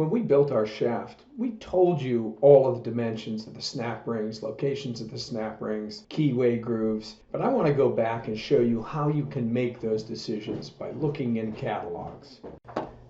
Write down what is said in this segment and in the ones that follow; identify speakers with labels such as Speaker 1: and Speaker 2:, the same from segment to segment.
Speaker 1: When we built our shaft, we told you all of the dimensions of the snap rings, locations of the snap rings, keyway grooves, but I want to go back and show you how you can make those decisions by looking in catalogs.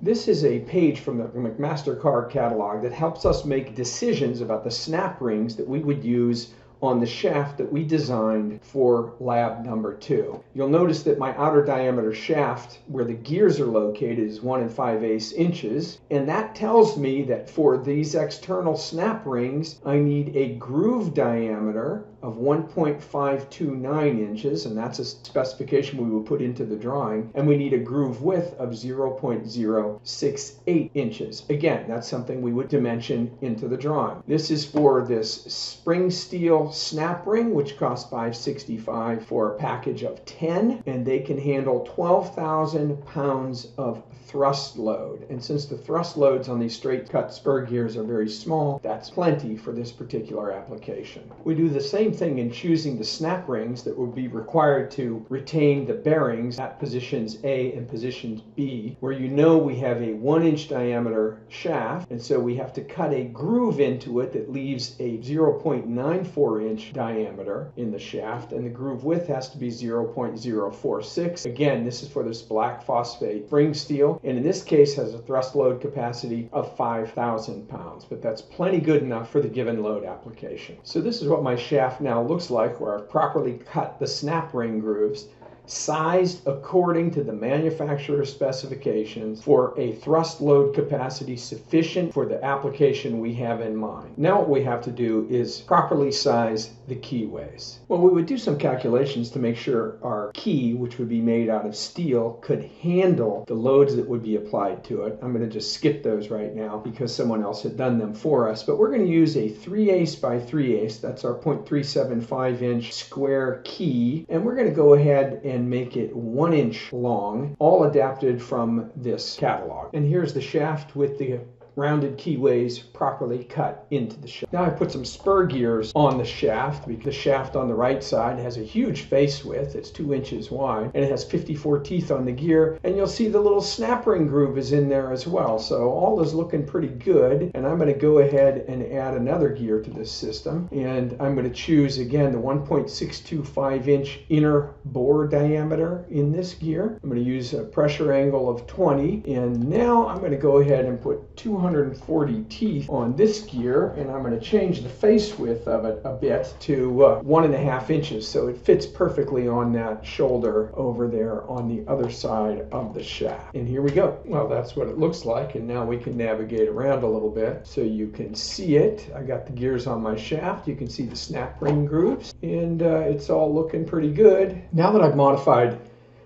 Speaker 1: This is a page from the McMaster-Carr catalog that helps us make decisions about the snap rings that we would use on the shaft that we designed for lab number 2. You'll notice that my outer diameter shaft, where the gears are located, is 1 5/8 inches, and that tells me that for these external snap rings, I need a groove diameter of 1.529 inches, and that's a specification we will put into the drawing, and we need a groove width of 0.068 inches. Again, that's something we would dimension into the drawing. This is for this spring steel snap ring, which costs $565 for a package of 10, and they can handle 12,000 pounds of thrust load. And since the thrust loads on these straight cut spur gears are very small, that's plenty for this particular application. We do the same thing in choosing the snap rings that would be required to retain the bearings at positions A and positions B, where you know we have a 1-inch diameter shaft, and so we have to cut a groove into it that leaves a 0.94-inch diameter in the shaft, and the groove width has to be 0.046. Again, this is for this black phosphate spring steel, and in this case has a thrust load capacity of 5,000 pounds, but that's plenty good enough for the given load application. So this is what my shaft now looks like, where I've properly cut the snap ring grooves, sized according to the manufacturer's specifications for a thrust load capacity sufficient for the application we have in mind. Now what we have to do is properly size the keyways. Well, we would do some calculations to make sure our key, which would be made out of steel, could handle the loads that would be applied to it. I'm going to just skip those right now because someone else had done them for us, but we're going to use a 3/8 by 3/8, that's our 0.375-inch square key, and we're going to go ahead and make it 1 inch long, all adapted from this catalog. And here's the shaft with the rounded keyways properly cut into the shaft. Now I put some spur gears on the shaft because the shaft on the right side has a huge face width. It's 2 inches wide, and it has 54 teeth on the gear, and you'll see the little snap ring groove is in there as well. So all is looking pretty good, and I'm going to go ahead and add another gear to this system, and I'm going to choose again the 1.625-inch inner bore diameter in this gear. I'm going to use a pressure angle of 20, and now I'm going to go ahead and put 240 teeth on this gear, and I'm going to change the face width of it a bit to 1.5 inches, so it fits perfectly on that shoulder over there on the other side of the shaft. And here we go. Well, that's what it looks like, and now we can navigate around a little bit so you can see it. I got the gears on my shaft. You can see the snap ring grooves, and it's all looking pretty good. Now that I've modified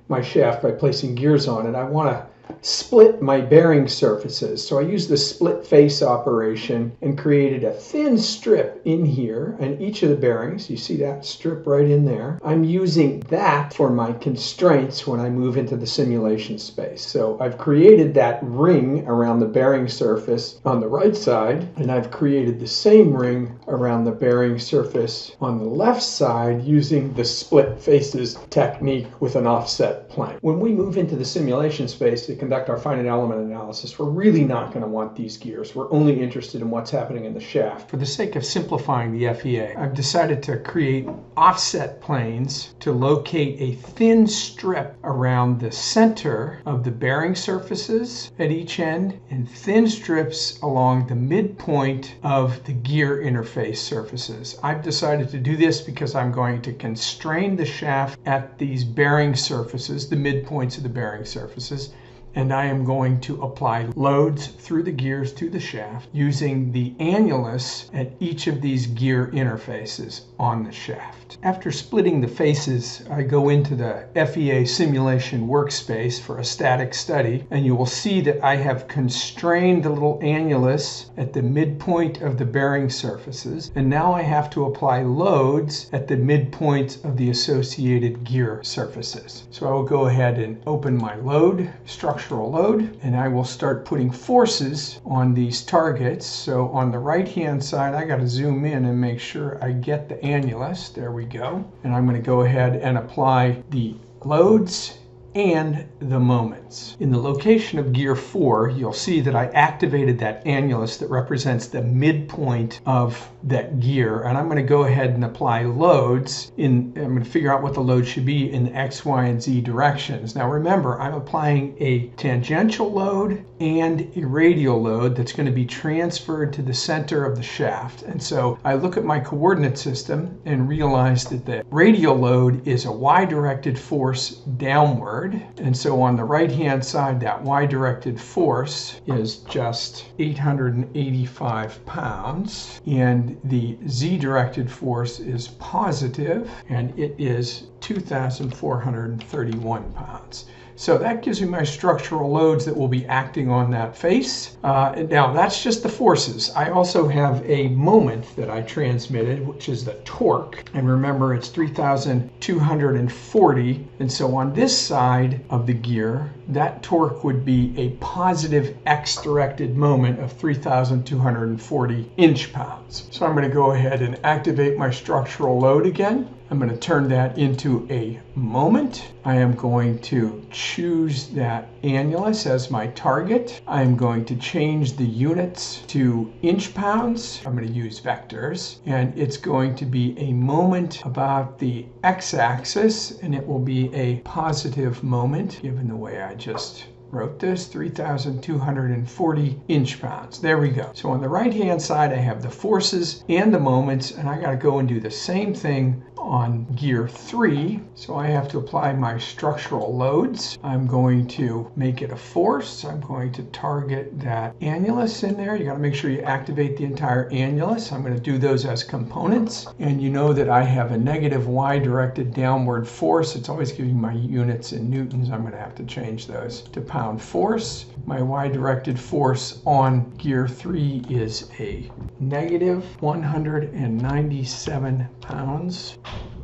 Speaker 1: my shaft by placing gears on it, I want to split my bearing surfaces. So I used the split face operation and created a thin strip in here, and each of the bearings, you see that strip right in there, I'm using that for my constraints when I move into the simulation space. So I've created that ring around the bearing surface on the right side, and I've created the same ring around the bearing surface on the left side using the split faces technique with an offset plane. When we move into the simulation space to conduct our finite element analysis, we're really not going to want these gears. We're only interested in what's happening in the shaft. For the sake of simplifying the FEA, I've decided to create offset planes to locate a thin strip around the center of the bearing surfaces at each end and thin strips along the midpoint of the gear interface surfaces. I've decided to do this because I'm going to constrain the shaft at these bearing surfaces, the midpoints of the bearing surfaces, and I am going to apply loads through the gears to the shaft using the annulus at each of these gear interfaces on the shaft. After splitting the faces, I go into the FEA simulation workspace for a static study, and you will see that I have constrained the little annulus at the midpoint of the bearing surfaces, and now I have to apply loads at the midpoint of the associated gear surfaces. So I will go ahead and open my load, structural load, and I will start putting forces on these targets. So on the right hand side, I got to zoom in and make sure I get the annulus. There we go. And I'm going to go ahead and apply the loads and the moments. In the location of gear 4, you'll see that I activated that annulus that represents the midpoint of that gear, and I'm going to go ahead and apply loads. I'm going to figure out what the load should be in the X, Y, and Z directions. Now remember, I'm applying a tangential load and a radial load that's going to be transferred to the center of the shaft. And so I look at my coordinate system and realize that the radial load is a y-directed force downward. And so on the right-hand side, that y-directed force is just 885 pounds. And the z-directed force is positive, and it is 2,431 pounds. So that gives me my structural loads that will be acting on that face. Now that's just the forces. I also have a moment that I transmitted, which is the torque. And remember, it's 3,240. And so on this side of the gear, that torque would be a positive x-directed moment of 3,240 inch-pounds. So I'm going to go ahead and activate my structural load again. I'm going to turn that into a moment. I am going to choose that annulus as my target. I'm going to change the units to inch-pounds. I'm going to use vectors, and it's going to be a moment about the x-axis, and it will be a positive moment, given the way I just wrote this, 3,240 inch-pounds. There we go. So on the right-hand side, I have the forces and the moments, and I got to go and do the same thing on gear 3. So I have to apply my structural loads. I'm going to make it a force. I'm going to target that annulus in there. You got to make sure you activate the entire annulus. I'm going to do those as components. And you know that I have a negative y-directed downward force. It's always giving my units in newtons. I'm going to have to change those to pound force. My y-directed force on gear 3 is a negative 197 pounds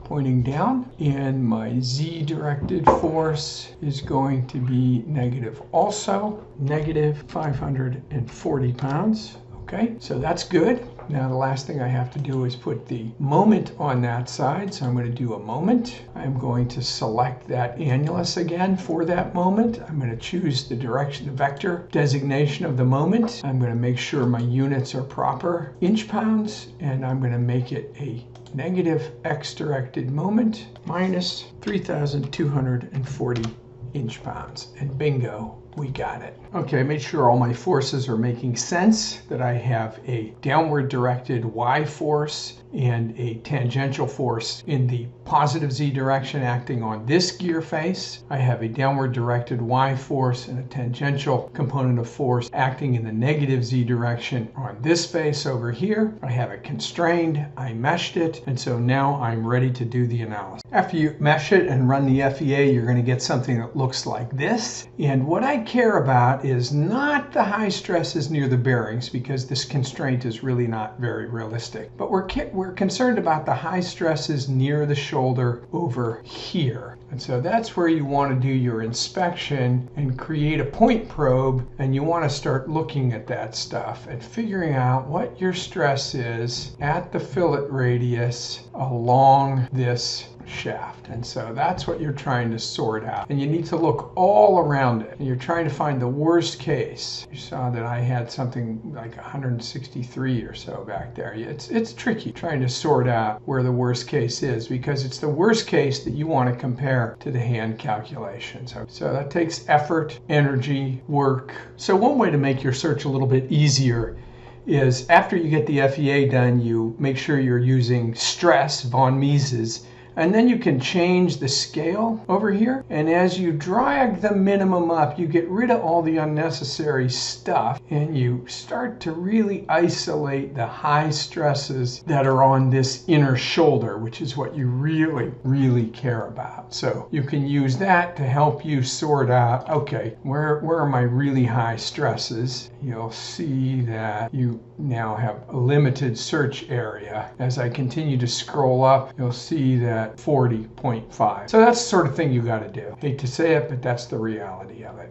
Speaker 1: pointing down, and my z-directed force is going to be negative, also negative 540 pounds. Okay, so that's good. Now the last thing I have to do is put the moment on that side. So I'm going to do a moment. I'm going to select that annulus again for that moment. I'm going to choose the direction, the vector designation of the moment. I'm going to make sure my units are proper inch-pounds, and I'm going to make it a negative x-directed moment minus 3,240 inch-pounds. And bingo, we got it. Okay, I made sure all my forces are making sense, that I have a downward directed y force and a tangential force in the positive z direction acting on this gear face. I have a downward directed y force and a tangential component of force acting in the negative z direction on this face over here. I have it constrained, I meshed it, and so now I'm ready to do the analysis. After you mesh it and run the FEA, you're going to get something that looks like this. And what I care about is not the high stresses near the bearings, because this constraint is really not very realistic. But we're concerned about the high stresses near the shoulder over here. And so that's where you want to do your inspection and create a point probe, and you want to start looking at that stuff and figuring out what your stress is at the fillet radius along this shaft. And so that's what you're trying to sort out, and you need to look all around it, and you're trying to find the worst case. You saw that I had something like 163 or so back there. It's tricky trying to sort out where the worst case is, because it's the worst case that you want to compare to the hand calculations. So that takes effort, energy, work. So one way to make your search a little bit easier is, after you get the FEA done, you make sure you're using stress, von Mises, and then you can change the scale over here. And as you drag the minimum up, you get rid of all the unnecessary stuff, and you start to really isolate the high stresses that are on this inner shoulder, which is what you really, really care about. So you can use that to help you sort out, okay, where are my really high stresses? You'll see that you now have a limited search area. As I continue to scroll up, you'll see that 40.5. So that's the sort of thing you got to do. Hate to say it, but that's the reality of it.